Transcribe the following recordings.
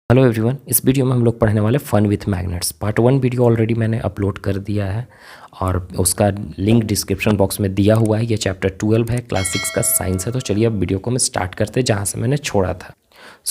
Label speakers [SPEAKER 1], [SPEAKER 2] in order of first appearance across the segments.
[SPEAKER 1] Hello everyone, इस video में हम लोग पढ़ने वाले fun with magnets part 1 video already मैंने अपलोड कर दिया है और उसका लिंक डिस्क्रिप्शन बॉक्स में दिया हुआ है। ये चैप्टर 12 है, क्लास 6 का साइंस है। तो चलिए अब वीडियो को हम स्टार्ट करते हैं जहाँ से मैंने छोड़ा था।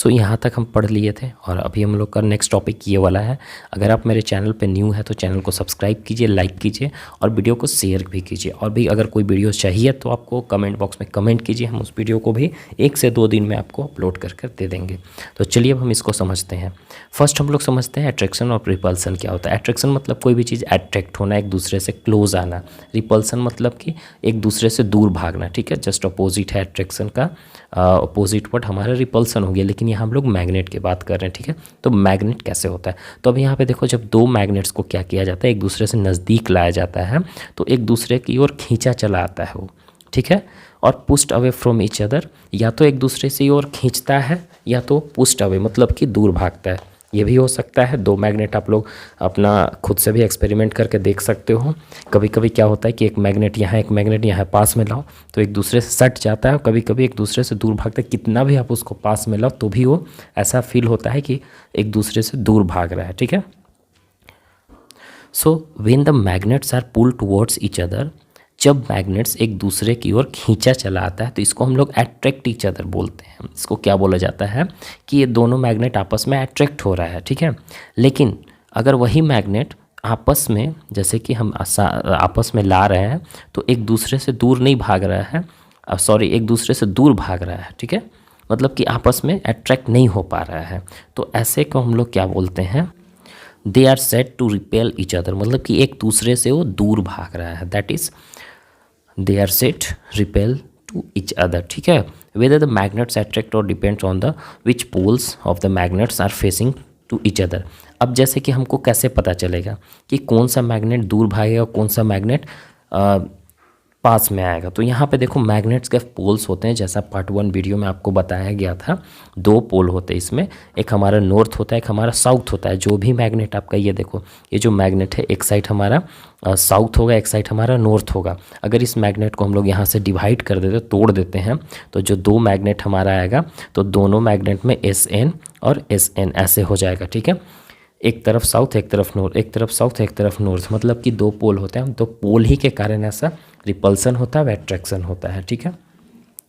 [SPEAKER 1] यहाँ तक हम पढ़ लिए थे और अभी हम लोग का नेक्स्ट टॉपिक ये वाला है। अगर आप मेरे चैनल पे न्यू है तो चैनल को सब्सक्राइब कीजिए, लाइक कीजिए और वीडियो को शेयर भी कीजिए। और भी अगर कोई वीडियो चाहिए तो आपको कमेंट बॉक्स में कमेंट कीजिए, हम उस वीडियो को भी 1 से 2 दिन में आपको अपलोड कर दे देंगे। तो चलिए अब हम इसको समझते हैं। फर्स्ट हम लोग समझते हैं अट्रैक्शन और रिपल्सन क्या होता है। अट्रैक्शन मतलब कोई भी चीज़ अट्रैक्ट होना, एक दूसरे से क्लोज आना। रिपल्सन मतलब कि एक दूसरे से दूर भागना। ठीक है, जस्ट अपोजिट है अट्रैक्शन का, अपोजिट वर्ड हमारा रिपल्सन हो गया। लेकिन यहाँ हम लोग मैग्नेट की बात कर रहे हैं। ठीक है, तो मैग्नेट कैसे होता है। तो अब यहाँ पे देखो, जब दो मैग्नेट्स को क्या किया जाता है, एक दूसरे से नज़दीक लाया जाता है तो एक दूसरे की ओर खींचा चला आता है वो। ठीक है, और pushed away from each other, या तो एक दूसरे से ओर खींचता है या तो पुश्ड अवे मतलब कि दूर भागता है। ये भी हो सकता है। दो मैग्नेट आप लोग अपना खुद से भी एक्सपेरिमेंट करके देख सकते हो। कभी कभी क्या होता है कि एक मैग्नेट यहाँ, एक मैग्नेट यहाँ पास में लाओ तो एक दूसरे से सट जाता है, कभी कभी एक दूसरे से दूर भागता है। कितना भी आप उसको पास में लाओ तो भी वो ऐसा फील होता है कि एक दूसरे से दूर भाग रहा है। ठीक है, so when the magnets are pulled towards each other, जब मैग्नेट्स एक दूसरे की ओर खींचा चला आता है तो इसको हम लोग अट्रैक्ट ईच अदर बोलते हैं। इसको क्या बोला जाता है कि ये दोनों मैग्नेट आपस में अट्रैक्ट हो रहा है। ठीक है, लेकिन अगर वही मैग्नेट आपस में, जैसे कि हम आपस में ला रहे हैं तो एक दूसरे से दूर नहीं भाग रहा है, एक दूसरे से दूर भाग रहा है। ठीक है, मतलब कि आपस में अट्रैक्ट नहीं हो पा रहा है, तो ऐसे को हम लोग क्या बोलते हैं, they are said to repel each other, मतलब कि एक दूसरे से वो दूर भाग रहा है। That is they are said repel to each other. ठीक है, whether the magnets attract or depends on the which poles of the magnets are facing to each other. अब जैसे कि हमको कैसे पता चलेगा कि कौन सा मैग्नेट दूर भागेगा, कौन सा मैग्नेट पास में आएगा। तो यहाँ पे देखो, मैग्नेट्स के पोल्स होते हैं, जैसा पार्ट 1 वीडियो में आपको बताया गया था। 2 पोल होते हैं इसमें, एक हमारा नॉर्थ होता है, एक हमारा साउथ होता है। जो भी मैग्नेट आपका, ये देखो, ये जो मैग्नेट है, एक साइड हमारा साउथ होगा, एक साइड हमारा नॉर्थ होगा। अगर इस मैग्नेट को हम लोग यहाँ से डिवाइड कर देते, तोड़ देते हैं, तो जो 2 मैग्नेट हमारा आएगा तो दोनों मैग्नेट में SN और SN ऐसे हो जाएगा। ठीक है, एक तरफ साउथ एक तरफ नॉर्थ, एक तरफ साउथ एक तरफ नॉर्थ, मतलब कि 2 पोल होते हैं। तो पोल ही के कारण ऐसा रिपल्सन होता है, अट्रैक्शन होता है। ठीक है,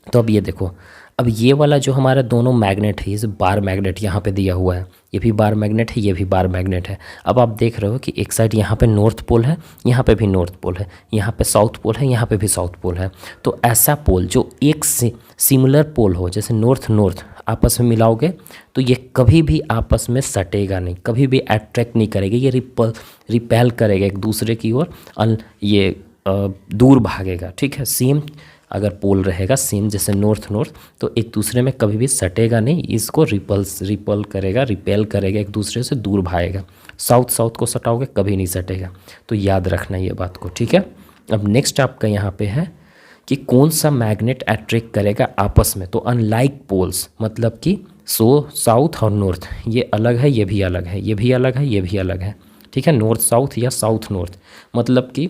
[SPEAKER 1] तो अब ये देखो, अब ये वाला जो हमारा दोनों मैग्नेट है, ये बार मैग्नेट यहाँ पे दिया हुआ है, ये भी बार मैग्नेट है, ये भी बार मैग्नेट है। अब आप देख रहे हो कि एक साइड यहाँ पे नॉर्थ पोल है, यहाँ पे भी नॉर्थ पोल है, यहाँ पे साउथ पोल है, यहाँ पे भी साउथ पोल है। तो ऐसा पोल जो एक सिमिलर पोल हो, जैसे नॉर्थ नॉर्थ आपस में मिलाओगे तो ये कभी भी आपस में सटेगा नहीं, कभी भी अट्रैक्ट नहीं करेगा, ये रिपेल करेगा एक दूसरे की ओर, ये दूर भागेगा। ठीक है, सेम अगर पोल रहेगा सेम जैसे नॉर्थ नॉर्थ, तो एक दूसरे में कभी भी सटेगा नहीं, इसको रिपेल करेगा, एक दूसरे से दूर भागेगा। साउथ साउथ को सटाओगे कभी नहीं सटेगा, तो याद रखना ये बात को। ठीक है, अब नेक्स्ट आपका यहाँ पे है कि कौन सा मैग्नेट अट्रैक्ट करेगा आपस में। तो अनलाइक पोल्स, मतलब कि साउथ और नॉर्थ ये अलग है, ये भी अलग है, ये भी अलग है, ये भी अलग है। ठीक है, नॉर्थ साउथ या साउथ नॉर्थ, मतलब कि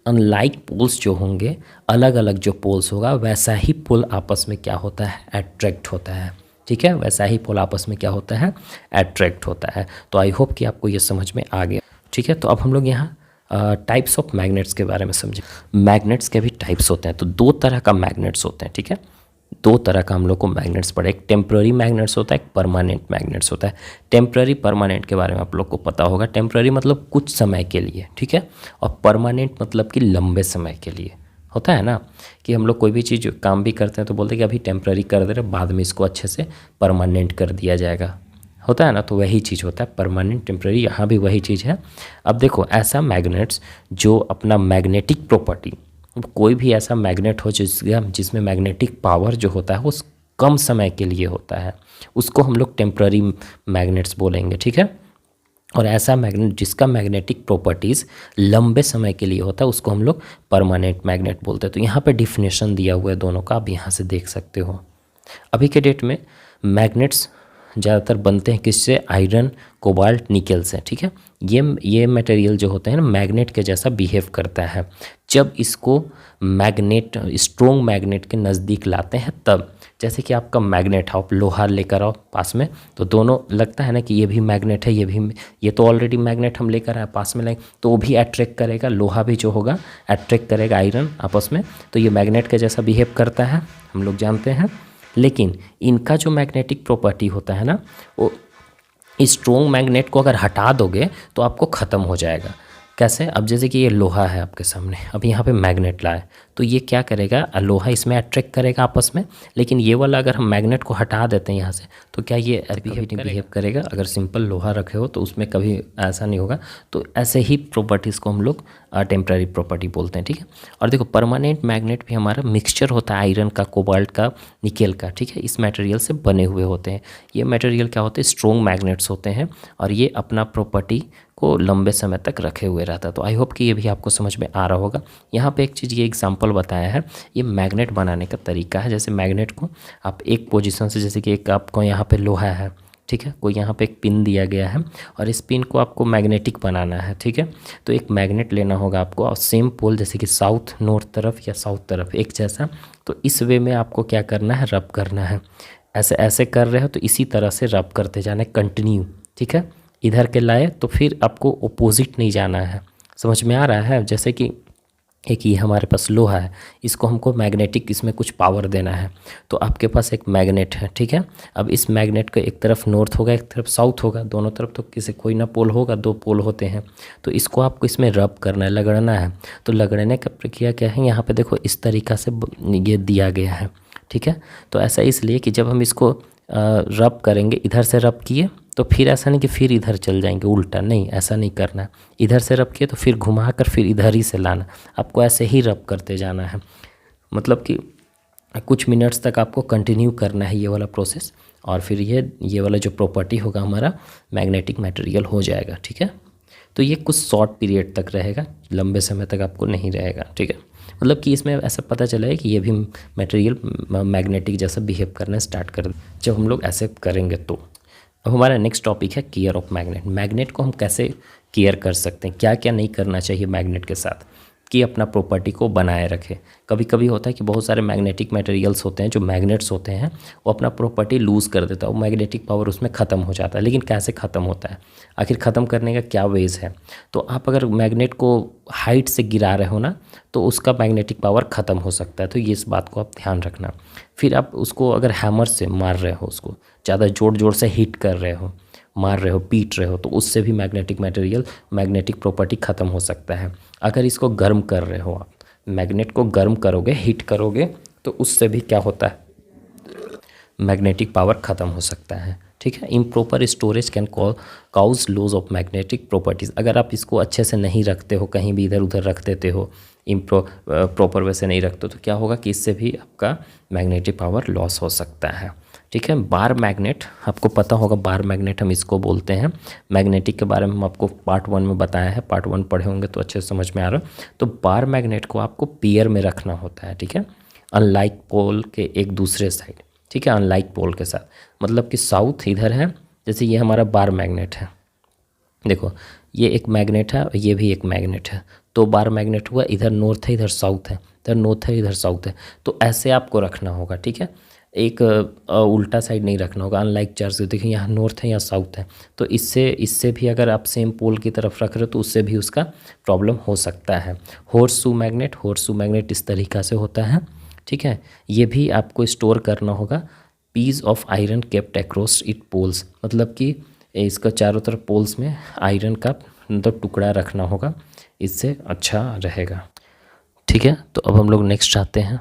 [SPEAKER 1] अनलाइक पोल्स जो होंगे, अलग अलग जो पोल्स होगा, वैसा ही पोल आपस में क्या होता है, अट्रैक्ट होता है। ठीक है, वैसा ही पोल आपस में क्या होता है, अट्रैक्ट होता है। तो आई होप कि आपको ये समझ में आ गया। ठीक है, तो अब हम लोग यहाँ टाइप्स ऑफ मैग्नेट्स के बारे में समझें। मैग्नेट्स के भी टाइप्स होते हैं, तो 2 तरह का मैग्नेट्स होते हैं। ठीक है, 2 तरह का हम लोग को मैग्नेट्स पड़े, एक टेम्प्ररी मैग्नेट्स होता है, एक परमानेंट मैग्नेट्स होता है। टेम्प्ररी परमानेंट के बारे में आप लोग को पता होगा। टेम्प्ररी मतलब कुछ समय के लिए, ठीक है, और परमानेंट मतलब कि लंबे समय के लिए होता है ना, कि हम लोग कोई भी चीज़ काम भी करते हैं तो बोलते हैं कि अभी टेम्प्ररी कर दे रहे, बाद में इसको अच्छे से परमानेंट कर दिया जाएगा, होता है ना। तो वही चीज़ होता है परमानेंट टेम्प्ररी, यहाँ भी वही चीज़ है। अब देखो, ऐसा मैग्नेट्स जो अपना मैग्नेटिक प्रॉपर्टी, कोई भी ऐसा मैग्नेट हो जिसमें मैग्नेटिक पावर जो होता है वो कम समय के लिए होता है, उसको हम लोग टेम्प्ररी मैग्नेट्स बोलेंगे। ठीक है, और ऐसा मैग्नेट जिसका मैग्नेटिक प्रॉपर्टीज़ लंबे समय के लिए होता है उसको हम लोग परमानेंट मैग्नेट बोलते हैं। तो यहाँ पे डिफिनेशन दिया हुआ है दोनों का, आप यहाँ से देख सकते हो। अभी के डेट में मैग्नेट्स ज़्यादातर बनते हैं किससे, आयरन, कोबाल्ट निकल से, ठीक है। ये मटेरियल जो होते हैं ना मैग्नेट के जैसा बिहेव करता है। जब इसको मैग्नेट स्ट्रॉन्ग मैग्नेट के नज़दीक लाते हैं तब, जैसे कि आपका मैग्नेट है, आप लोहा लेकर आओ पास में, तो दोनों लगता है ना कि ये भी मैग्नेट है, ये तो ऑलरेडी मैग्नेट हम लेकर आए, पास में लेंगे तो वो भी अट्रैक्ट करेगा, लोहा भी जो होगा अट्रैक्ट करेगा आयरन आपस में, तो ये मैग्नेट के जैसा बिहेव करता है, हम लोग जानते हैं। लेकिन इनका जो मैग्नेटिक प्रॉपर्टी होता है ना, वो स्ट्रॉन्ग मैग्नेट को अगर हटा दोगे तो आपको ख़त्म हो जाएगा। कैसे? अब जैसे कि ये लोहा है आपके सामने, अब यहाँ पे मैग्नेट लाए तो ये क्या करेगा, लोहा इसमें अट्रैक्ट करेगा आपस में, लेकिन ये वाला अगर हम मैग्नेट को हटा देते हैं यहाँ से तो क्या ये कभी नहीं बिहेव करेगा। अगर सिंपल लोहा रखे हो तो उसमें कभी ऐसा नहीं होगा। तो ऐसे ही प्रॉपर्टीज़ को हम लोग टेम्पररी प्रॉपर्टी बोलते हैं, ठीक है। और देखो परमानेंट मैग्नेट भी हमारा मिक्सचर होता है आयरन का, कोबाल्ट का, निकेल का, ठीक है। इस मटेरियल से बने हुए होते हैं। ये मटेरियल क्या होते हैं, स्ट्रॉन्ग मैग्नेट्स होते हैं और ये अपना प्रॉपर्टी को लंबे समय तक रखे हुए रहता है। तो आई होप कि ये भी आपको समझ में आ रहा होगा। यहाँ पे एक चीज़ ये एग्जांपल बताया है, ये मैग्नेट बनाने का तरीका है। जैसे मैग्नेट को आप एक पोजीशन से, जैसे कि एक आपको यहाँ पे लोहा है, ठीक है, कोई यहाँ पे एक पिन दिया गया है और इस पिन को आपको मैग्नेटिक बनाना है, ठीक है। तो एक मैग्नेट लेना होगा आपको और सेम पोल, जैसे कि साउथ नॉर्थ तरफ या साउथ तरफ एक जैसा, तो इस वे में आपको क्या करना है, रब करना है। ऐसे ऐसे कर रहे हो तो इसी तरह से रब करते जाना है कंटिन्यू, ठीक है। इधर के लाए तो फिर आपको ओपोजिट नहीं जाना है। समझ में आ रहा है? जैसे कि एक ये हमारे पास लोहा है, इसको हमको मैग्नेटिक इसमें कुछ पावर देना है, तो आपके पास एक मैग्नेट है, ठीक है। अब इस मैग्नेट का एक तरफ नॉर्थ होगा, एक तरफ साउथ होगा, दोनों तरफ तो किसी कोई ना पोल होगा, दो पोल होते हैं। तो इसको आपको इसमें रब करना है, लगड़ना है। तो लगड़ने का प्रक्रिया क्या है, यहाँ पे देखो इस तरीक़ा से ये दिया गया है, ठीक है। तो ऐसा इसलिए कि जब हम इसको रब करेंगे, इधर से रब किए तो फिर ऐसा नहीं कि फिर इधर चल जाएंगे, उल्टा नहीं, ऐसा नहीं करना है। इधर से रब किए तो फिर घुमा कर फिर इधर ही से लाना, आपको ऐसे ही रब करते जाना है। मतलब कि कुछ मिनट्स तक आपको कंटिन्यू करना है ये वाला प्रोसेस, और फिर ये वाला जो प्रॉपर्टी होगा हमारा मैग्नेटिक मटेरियल हो जाएगा, ठीक है। तो ये कुछ शॉर्ट पीरियड तक रहेगा, लंबे समय तक आपको नहीं रहेगा, ठीक है। मतलब कि इसमें ऐसा पता चला है कि ये भी मटेरियल मैग्नेटिक जैसा बिहेव करना स्टार्ट कर जब हम लोग ऐसे करेंगे तो। अब हमारा नेक्स्ट टॉपिक है केयर ऑफ मैग्नेट। मैग्नेट को हम कैसे केयर कर सकते हैं, क्या क्या नहीं करना चाहिए मैग्नेट के साथ कि अपना प्रॉपर्टी को बनाए रखे। कभी कभी होता है कि बहुत सारे मैग्नेटिक मटेरियल्स होते हैं, जो मैग्नेट्स होते हैं, वो अपना प्रॉपर्टी लूज़ कर देता है, वो मैग्नेटिक पावर उसमें ख़त्म हो जाता है। लेकिन कैसे ख़त्म होता है, आखिर ख़त्म करने का क्या वेज है? तो आप अगर मैग्नेट को हाइट से गिरा रहे हो ना, तो उसका मैग्नेटिक पावर ख़त्म हो सकता है। तो ये इस बात को आप ध्यान रखना। फिर आप उसको अगर हैमर से मार रहे हो, उसको ज़्यादा ज़ोर से हिट कर रहे हो, मार रहे हो, पीट रहे हो, तो उससे भी मैग्नेटिक मटेरियल, मैग्नेटिक प्रॉपर्टी ख़त्म हो सकता है। अगर इसको गर्म कर रहे हो, आप मैग्नेट को गर्म करोगे, हीट करोगे, तो उससे भी क्या होता है, मैग्नेटिक पावर ख़त्म हो सकता है, ठीक है। Improper storage can cause loss of magnetic properties. अगर आप इसको अच्छे से नहीं रखते हो, कहीं भी इधर उधर रख देते हो, प्रॉपर वैसे नहीं रखते हो, तो क्या होगा कि इससे भी आपका मैग्नेटिक पावर लॉस हो सकता है, ठीक है। बार मैग्नेट, आपको पता होगा बार मैग्नेट हम इसको बोलते हैं। मैग्नेटिक के बारे में हम आपको पार्ट 1 में बताया है, पार्ट 1 पढ़े होंगे तो अच्छे से समझ में आ रहा है। तो बार मैग्नेट को आपको पेयर में रखना होता है, ठीक है, अनलाइक पोल के एक दूसरे साइड, ठीक है, अनलाइक पोल के साथ। मतलब कि साउथ इधर है, जैसे ये हमारा बार मैग्नेट है, देखो ये एक मैग्नेट है और ये भी एक मैग्नेट है, तो बार मैग्नेट हुआ, इधर नॉर्थ है, इधर साउथ है, इधर नॉर्थ है, इधर साउथ है, तो ऐसे आपको रखना होगा, ठीक है। एक उल्टा साइड नहीं रखना होगा, अनलाइक चार्ज। देखिए यहाँ नॉर्थ है, यहाँ साउथ है, तो इससे भी अगर आप सेम पोल की तरफ रख रहे हो तो उससे भी उसका प्रॉब्लम हो सकता है। हॉर्सशू मैग्नेट इस तरीक़ा से होता है, ठीक है। ये भी आपको स्टोर करना होगा। Piece of iron kept across it poles, मतलब कि इसका चारों तरफ पोल्स में आयरन का मतलब टुकड़ा रखना होगा, इससे अच्छा रहेगा, ठीक है। तो अब हम लोग नेक्स्ट आते हैं।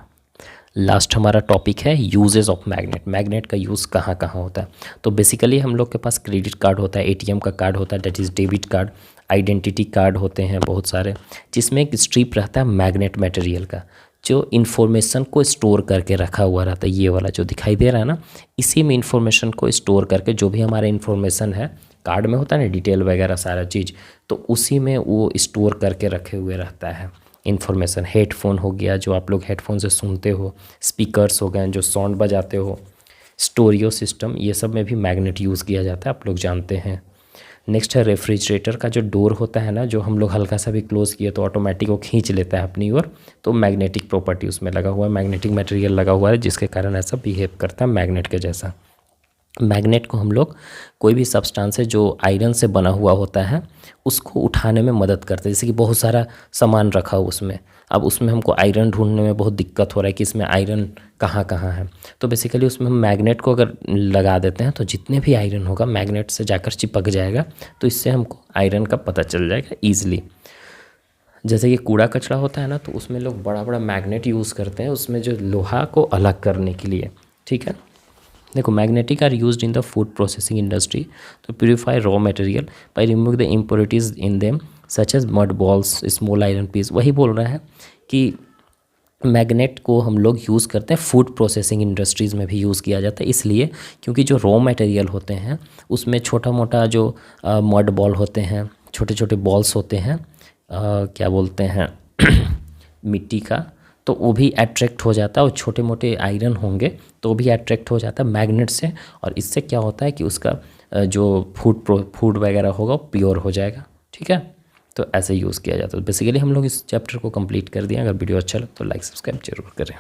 [SPEAKER 1] लास्ट हमारा टॉपिक है यूजेस ऑफ मैग्नेट। मैग्नेट का यूज़ कहाँ कहाँ होता है? तो बेसिकली हम लोग के पास क्रेडिट कार्ड होता है, एटीएम का कार्ड होता है, that is debit card, identity card होते हैं बहुत सारे, जिसमें एक स्ट्रिप रहता है मैग्नेट मटेरियल का, जो इन्फॉर्मेशन को स्टोर करके रखा हुआ रहता है। ये वाला जो दिखाई दे रहा है ना, इसी में इन्फॉर्मेशन को स्टोर करके, जो भी हमारा इन्फॉर्मेशन है कार्ड में होता है ना, डिटेल वगैरह सारा चीज़, तो उसी में वो स्टोर करके रखे हुए रहता है इन्फॉर्मेशन। हेडफोन हो गया, जो आप लोग हेडफोन से सुनते हो, स्पीकर्स हो गए जो साउंड बजाते हो, स्टोरियो सिस्टम, ये सब में भी मैग्नेट यूज़ किया जाता है, आप लोग जानते हैं। नेक्स्ट है रेफ्रिजरेटर का जो डोर होता है ना, जो हम लोग हल्का सा भी क्लोज़ किए तो ऑटोमेटिक वो खींच लेता है अपनी ओर, तो मैग्नेटिक प्रॉपर्टी उसमें लगा हुआ है, मैग्नेटिक मटेरियल लगा हुआ है जिसके कारण ऐसा बिहेव करता है मैग्नेट के जैसा। मैग्नेट को हम लोग कोई भी सब्सटेंस है जो आयरन से बना हुआ होता है उसको उठाने में मदद करते हैं। जैसे कि बहुत सारा सामान रखा हो उसमें, अब उसमें हमको आयरन ढूंढने में बहुत दिक्कत हो रहा है कि इसमें आयरन कहाँ कहाँ है, तो बेसिकली उसमें हम मैग्नेट को अगर लगा देते हैं तो जितने भी आयरन होगा मैग्नेट से जाकर चिपक जाएगा, तो इससे हमको आयरन का पता चल जाएगा ईजिली। जैसे कि कूड़ा कचरा होता है ना, तो उसमें लोग बड़ा बड़ा मैग्नेट यूज़ करते हैं उसमें जो लोहा को अलग करने के लिए, ठीक है। देखो, magnetic are used in the food processing industry to purify raw material by remove the impurities in them such as mud balls small iron piece. वही बोल रहा है कि मैग्नेट को हम लोग यूज़ करते हैं फूड प्रोसेसिंग इंडस्ट्रीज़ में भी यूज़ किया जाता है, इसलिए क्योंकि जो रॉ मटेरियल होते हैं उसमें छोटा मोटा जो मड बॉल होते हैं, छोटे छोटे बॉल्स होते हैं, क्या बोलते हैं मिट्टी का, तो वो भी अट्रैक्ट हो जाता है, और छोटे मोटे आयरन होंगे तो भी अट्रैक्ट हो जाता है मैग्नेट से, और इससे क्या होता है कि उसका जो फूड वगैरह होगा वो प्योर हो जाएगा, ठीक है। तो ऐसे यूज़ किया जाता है। बेसिकली हम लोग इस चैप्टर को कंप्लीट कर दिया। अगर वीडियो अच्छा लगे तो लाइक सब्सक्राइब जरूर करें।